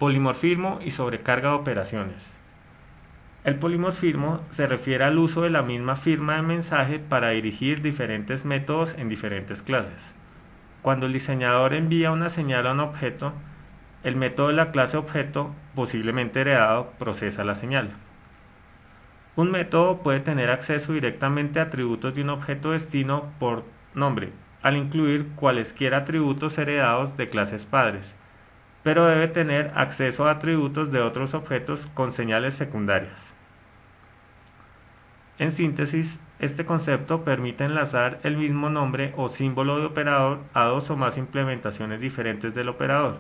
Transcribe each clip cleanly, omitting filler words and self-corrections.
polimorfismo y sobrecarga de operaciones. El polimorfismo se refiere al uso de la misma firma de mensaje para dirigir diferentes métodos en diferentes clases. Cuando el diseñador envía una señal a un objeto, el método de la clase objeto, posiblemente heredado, procesa la señal. Un método puede tener acceso directamente a atributos de un objeto destino por nombre, al incluir cualesquiera atributos heredados de clases padres, pero debe tener acceso a atributos de otros objetos con señales secundarias. En síntesis, este concepto permite enlazar el mismo nombre o símbolo de operador a dos o más implementaciones diferentes del operador,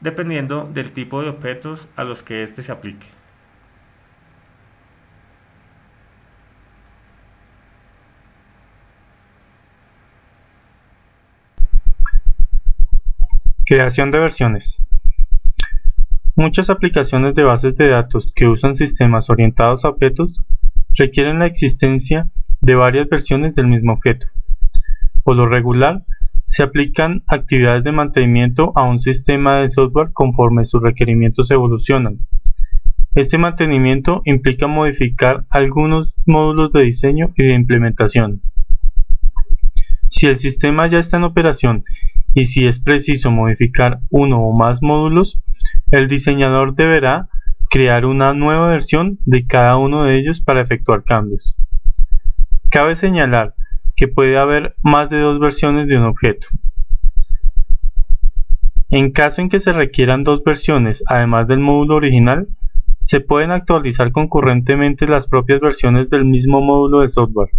dependiendo del tipo de objetos a los que éste se aplique. Creación de versiones. Muchas aplicaciones de bases de datos que usan sistemas orientados a objetos requieren la existencia de varias versiones del mismo objeto. Por lo regular, se aplican actividades de mantenimiento a un sistema de software conforme sus requerimientos evolucionan. Este mantenimiento implica modificar algunos módulos de diseño y de implementación. Si el sistema ya está en operación y si es preciso modificar uno o más módulos, el diseñador deberá crear una nueva versión de cada uno de ellos para efectuar cambios. Cabe señalar que puede haber más de dos versiones de un objeto. En caso en que se requieran dos versiones además del módulo original, se pueden actualizar concurrentemente las propias versiones del mismo módulo de software.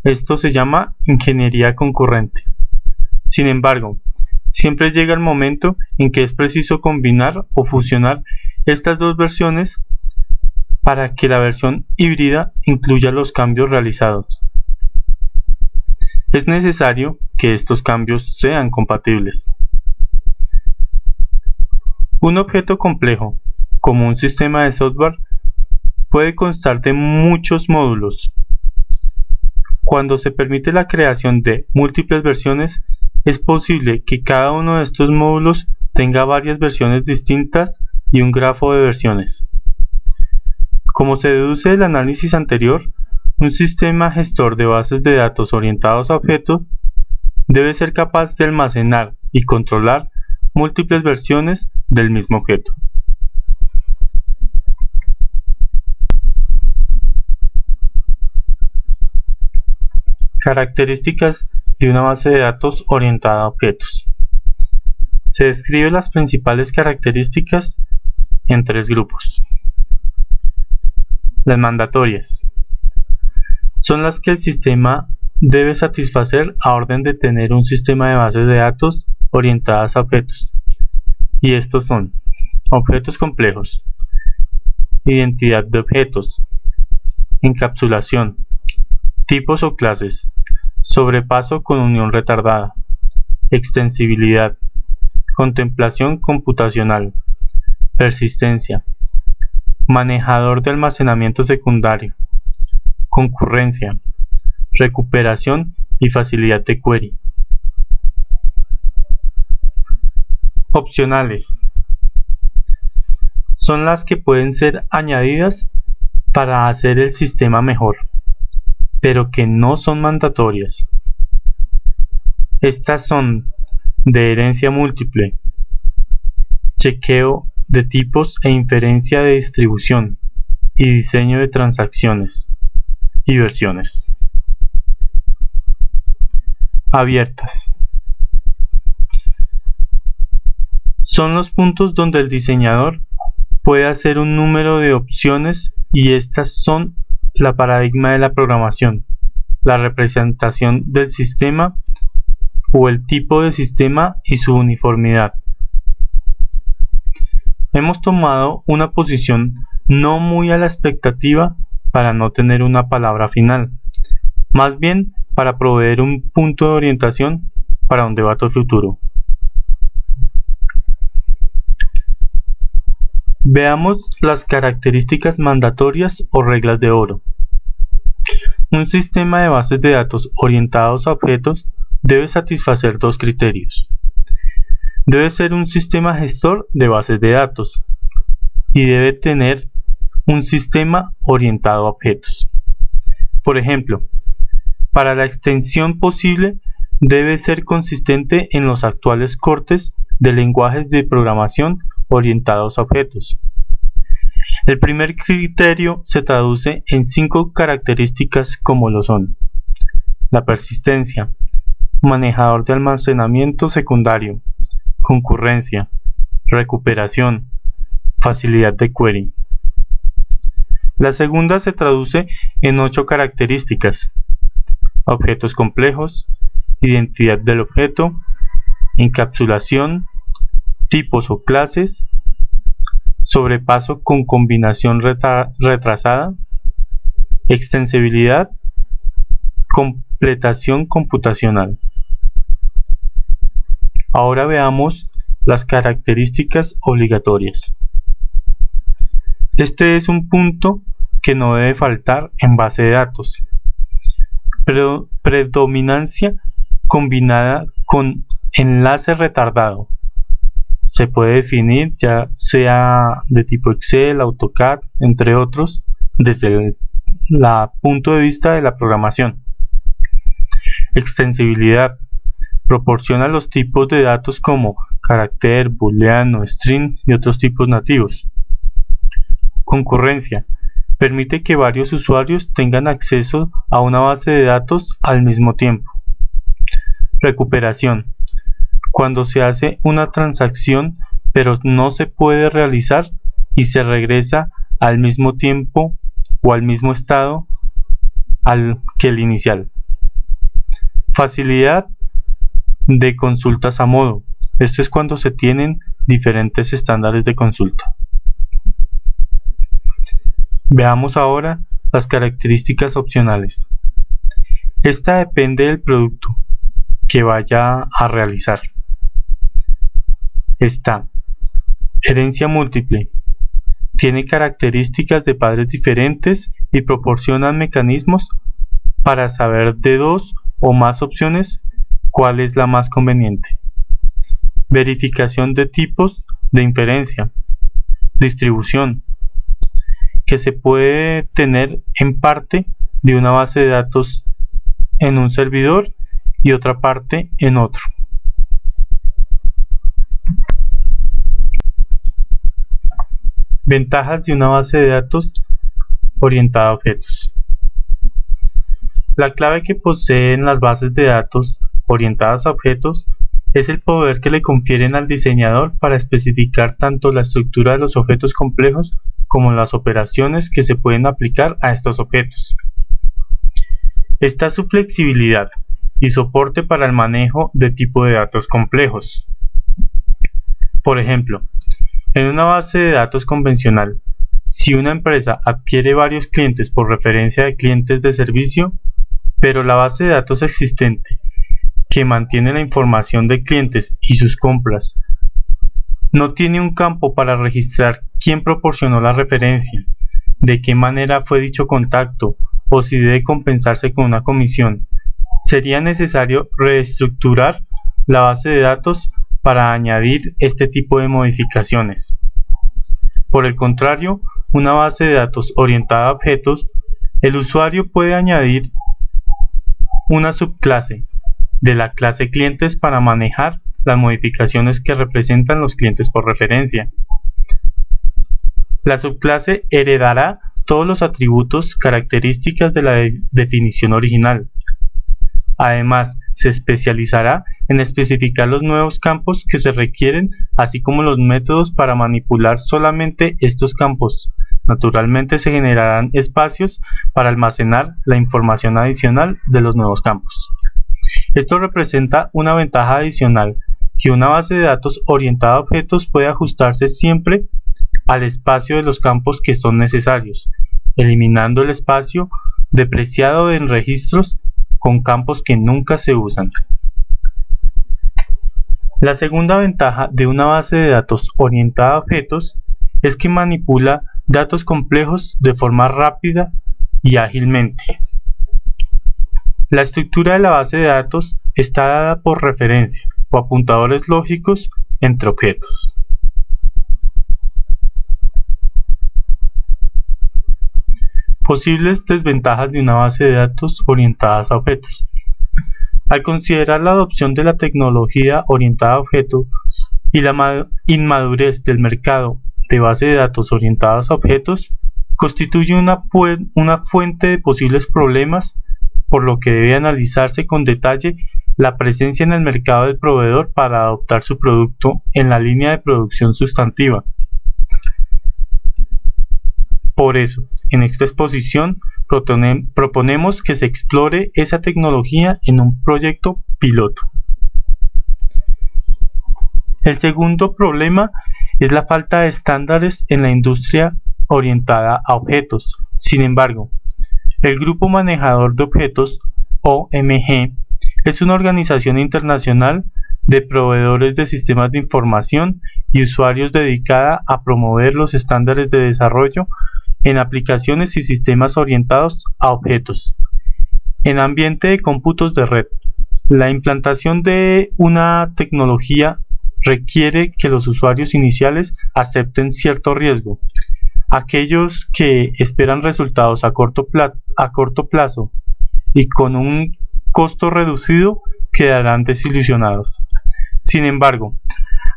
Esto se llama ingeniería concurrente. Sin embargo, siempre llega el momento en que es preciso combinar o fusionar estas dos versiones para que la versión híbrida incluya los cambios realizados. Es necesario que estos cambios sean compatibles. Un objeto complejo, como un sistema de software, puede constar de muchos módulos. Cuando se permite la creación de múltiples versiones, es posible que cada uno de estos módulos tenga varias versiones distintas y un grafo de versiones. Como se deduce del análisis anterior, un sistema gestor de bases de datos orientados a objetos debe ser capaz de almacenar y controlar múltiples versiones del mismo objeto. Características de una base de datos orientada a objetos. Se describen las principales características en tres grupos. Las mandatorias son las que el sistema debe satisfacer a orden de tener un sistema de bases de datos orientadas a objetos, y estos son: objetos complejos, identidad de objetos, encapsulación, tipos o clases, sobrepaso con unión retardada, extensibilidad, contemplación computacional, persistencia, manejador de almacenamiento secundario, concurrencia, recuperación y facilidad de query. Opcionales son las que pueden ser añadidas para hacer el sistema mejor, pero que no son mandatorias. Estas son de herencia múltiple, chequeo de tipos e inferencia de distribución, y diseño de transacciones y versiones. Abiertas son los puntos donde el diseñador puede hacer un número de opciones, y estas son la paradigma de la programación, la representación del sistema o el tipo de sistema y su uniformidad. Hemos tomado una posición no muy a la expectativa para no tener una palabra final, más bien para proveer un punto de orientación para un debate futuro. Veamos las características mandatorias o reglas de oro. Un sistema de bases de datos orientados a objetos debe satisfacer dos criterios. debe ser un sistema gestor de bases de datos y debe tener un sistema orientado a objetos. Por ejemplo, para la extensión posible debe ser consistente en los actuales cortes de lenguajes de programación orientados a objetos. El primer criterio se traduce en 5 características como lo son: la persistencia, manejador de almacenamiento secundario, concurrencia, recuperación, facilidad de query. La segunda se traduce en 8 características: objetos complejos, identidad del objeto, encapsulación, tipos o clases, sobrepaso con combinación retrasada, extensibilidad, completación computacional. Ahora veamos las características obligatorias. Este es un punto que no debe faltar en base de datos. Predominancia combinada con enlace retardado. Se puede definir ya sea de tipo Excel, AutoCAD, entre otros, desde el punto de vista de la programación. Extensibilidad. Proporciona los tipos de datos como carácter, booleano, string y otros tipos nativos. Concurrencia. Permite que varios usuarios tengan acceso a una base de datos al mismo tiempo. Recuperación. Cuando se hace una transacción pero no se puede realizar y se regresa al mismo tiempo o al mismo estado que el inicial. Facilidad de consultas a modo. Esto es cuando se tienen diferentes estándares de consulta. Veamos ahora las características opcionales. Esta depende del producto que vaya a realizar. Está herencia múltiple. Tiene características de padres diferentes y proporciona mecanismos para saber de 2 o más opciones cuál es la más conveniente. Verificación de tipos de inferencia. Distribución, que se puede tener en parte de una base de datos en un servidor y otra parte en otro. Ventajas de una base de datos orientada a objetos. La clave que poseen las bases de datos orientadas a objetos es el poder que le confieren al diseñador para especificar tanto la estructura de los objetos complejos como las operaciones que se pueden aplicar a estos objetos. Está su flexibilidad y soporte para el manejo de tipo de datos complejos. Por ejemplo, en una base de datos convencional, si una empresa adquiere varios clientes por referencia de clientes de servicio, pero la base de datos existente, que mantiene la información de clientes y sus compras, no tiene un campo para registrar quién proporcionó la referencia, de qué manera fue dicho contacto o si debe compensarse con una comisión, sería necesario reestructurar la base de datos para añadir este tipo de modificaciones. Por el contrario, una base de datos orientada a objetos, el usuario puede añadir una subclase de la clase clientes para manejar las modificaciones que representan los clientes por referencia. La subclase heredará todos los atributos características de la definición original. Además, se especializará en especificar los nuevos campos que se requieren, así como los métodos para manipular solamente estos campos. Naturalmente se generarán espacios para almacenar la información adicional de los nuevos campos. Esto representa una ventaja adicional, que una base de datos orientada a objetos puede ajustarse siempre al espacio de los campos que son necesarios, eliminando el espacio depreciado en registros con campos que nunca se usan. La segunda ventaja de una base de datos orientada a objetos es que manipula datos complejos de forma rápida y ágilmente. La estructura de la base de datos está dada por referencia o apuntadores lógicos entre objetos. Posibles desventajas de una base de datos orientadas a objetos. Al considerar la adopción de la tecnología orientada a objetos y la inmadurez del mercado de bases de datos orientadas a objetos, constituye una fuente de posibles problemas, por lo que debe analizarse con detalle la presencia en el mercado del proveedor para adoptar su producto en la línea de producción sustantiva. Por eso, en esta exposición proponemos que se explore esa tecnología en un proyecto piloto. El segundo problema es la falta de estándares en la industria orientada a objetos. Sin embargo, el Grupo Manejador de Objetos, OMG, es una organización internacional de proveedores de sistemas de información y usuarios dedicada a promover los estándares de desarrollo en aplicaciones y sistemas orientados a objetos. En ambiente de cómputos de red, la implantación de una tecnología requiere que los usuarios iniciales acepten cierto riesgo. Aquellos que esperan resultados a corto plazo y con un costo reducido quedarán desilusionados. Sin embargo,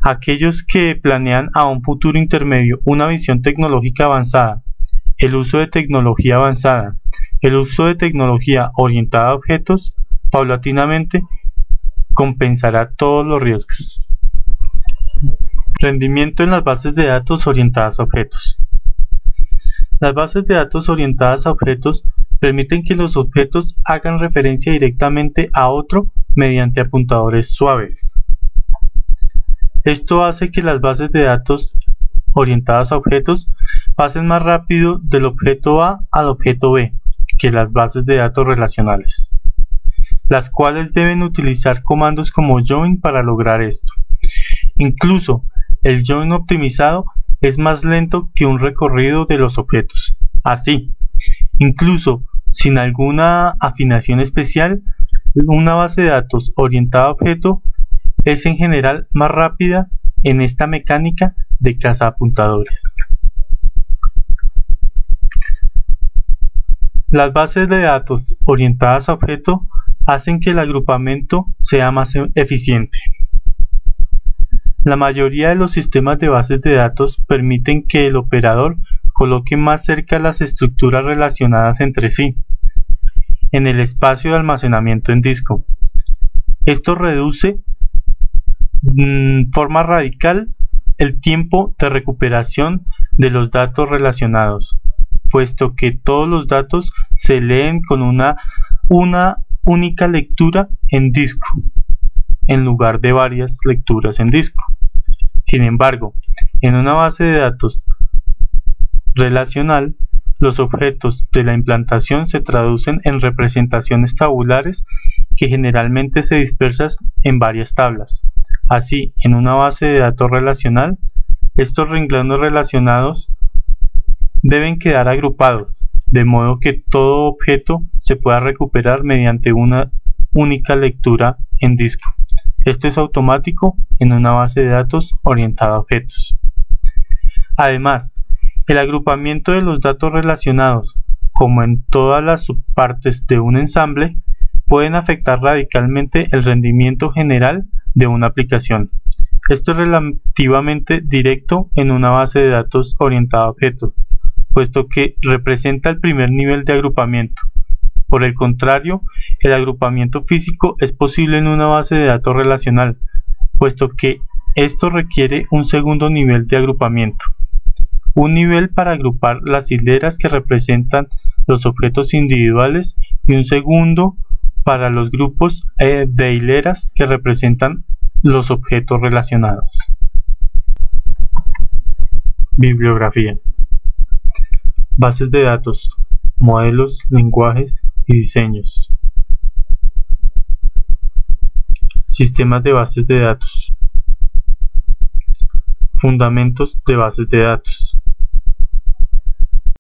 aquellos que planean a un futuro intermedio una visión tecnológica avanzada, el uso de tecnología avanzada, el uso de tecnología orientada a objetos, paulatinamente compensará todos los riesgos. Rendimiento en las bases de datos orientadas a objetos. Las bases de datos orientadas a objetos permiten que los objetos hagan referencia directamente a otro mediante apuntadores suaves. Esto hace que las bases de datos orientadas a objetos pasen más rápido del objeto A al objeto B que las bases de datos relacionales, las cuales deben utilizar comandos como join para lograr esto. Incluso el join optimizado es más lento que un recorrido de los objetos. Así, incluso sin alguna afinación especial, una base de datos orientada a objeto es en general más rápida en esta mecánica de caza-apuntadores. Las bases de datos orientadas a objeto hacen que el agrupamiento sea más eficiente. La mayoría de los sistemas de bases de datos permiten que el operador coloque más cerca las estructuras relacionadas entre sí en el espacio de almacenamiento en disco. Esto reduce de forma radical el tiempo de recuperación de los datos relacionados, puesto que todos los datos se leen con una única lectura en disco, en lugar de varias lecturas en disco. Sin embargo, en una base de datos relacional, los objetos de la implantación se traducen en representaciones tabulares que generalmente se dispersan en varias tablas. Así, en una base de datos relacional, estos renglones relacionados deben quedar agrupados, de modo que todo objeto se pueda recuperar mediante una única lectura en disco. Esto es automático en una base de datos orientada a objetos. Además, el agrupamiento de los datos relacionados, como en todas las subpartes de un ensamble, pueden afectar radicalmente el rendimiento general de una aplicación. Esto es relativamente directo en una base de datos orientada a objetos, puesto que representa el primer nivel de agrupamiento. Por el contrario, el agrupamiento físico es posible en una base de datos relacional, puesto que esto requiere un segundo nivel de agrupamiento. Un nivel para agrupar las hileras que representan los objetos individuales y un segundo para los grupos de hileras que representan los objetos relacionados. Bibliografía. Bases de datos, modelos, lenguajes y diseños. Sistemas de bases de datos. Fundamentos de bases de datos.